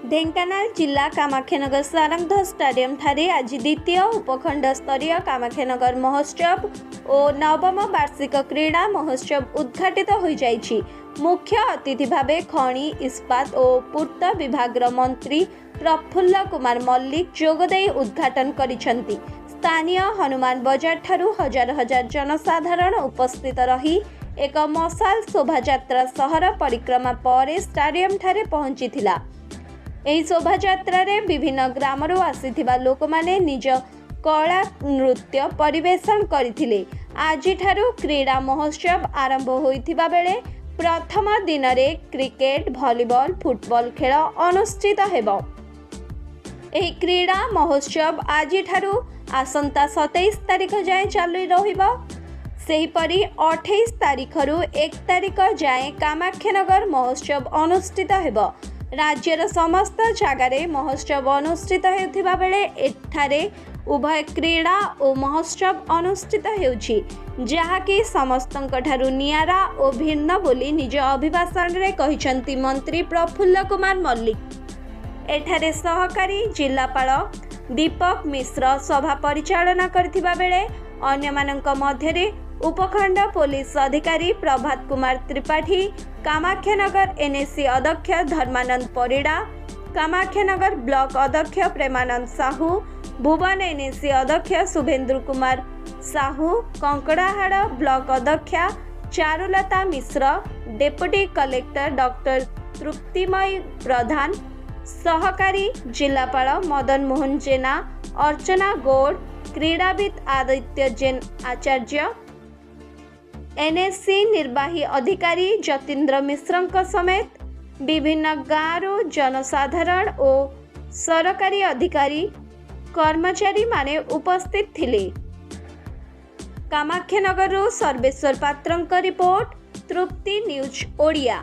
ढेंकानाल जिला कामाख्यानगर सारंगध स्टेडियम ठारे आज द्वितीय उपखंड स्तरीय कामाख्यानगर महोत्सव और नवम वार्षिक क्रीड़ा महोत्सव उद्घाटित हो जाइछि। मुख्य अतिथि भावे खनि इस्पात और पूर्त विभाग मंत्री प्रफुल्ल कुमार मल्लिक जोगदे उद्घाटन करिसेंति। स्थानीय हनुमान बजार ठारू हजार हजार जनसाधारण उपस्थित रही एक मशाल शोभायात्रा सहर परिक्रमा पर स्टेडियम ठारे पहुंचीथिला। एही शोभायात्रा रे विभिन्न ग्रामरू आसीथिबा लोक माने निज कला नृत्य परिवेषण करथिले। आजि ठारू क्रीड़ा महोत्सव आरंभ होइथिबा बेले प्रथम दिन रे क्रिकेट वॉलीबॉल फुटबॉल खेल अनुष्ठित हेबो। एही क्रीड़ा महोत्सव आजि ठारू आसंता 27 तारिख जाए चालू रहिबो। सेहीपरि 28 तारिखरू 1 तारिख जाए कामाख्यानगर महोत्सव अनुष्ठित हेबो। राज्यर समस्त जगार महोत्सव अनुष्ठित होता बेले एठारे उभय क्रीड़ा और महोत्सव अनुष्ठित होउछि, जहाँकि समस्तंकठारु नियारा और भिन्न बोली निज अभिभाषण रे कहिसंति मंत्री प्रफुल्ल कुमार मल्लिक। एठारे सहकारी जिलापाल दीपक मिश्र सभा परिचालना करथिबा बेले अन्यमानंक मध्यरे उपखंड पुलिस अधिकारी प्रभात कुमार त्रिपाठी, कामाख्यानगर एनएसी अध्यक्ष धर्मानंद परिड़ा, कामाख्यानगर ब्लॉक अध्यक्ष प्रेमानंद साहू, भुवन एनएसी अध्यक्ष शुभेंद्र कुमार साहू, कंकड़ाहाड़ ब्लॉक अध्यक्ष चारुलता मिश्र, डेप्यूटी कलेक्टर डॉक्टर तृप्तिमयी प्रधान, सहकारी जिलापाल मदन मोहन जेना, अर्चना गौड़, क्रीड़ाविद आदित्य जैन आचार्य, एनएससी निर्वाही अधिकारी जतीन्द्र मिश्र समेत विभिन्न गाँव जनसाधारण और सरकारी अधिकारी कर्मचारी माने उपस्थित थिले। कामाख्यानगर सर्वेश्वर पात्रंक रिपोर्ट तृप्ति न्यूज ओडिया।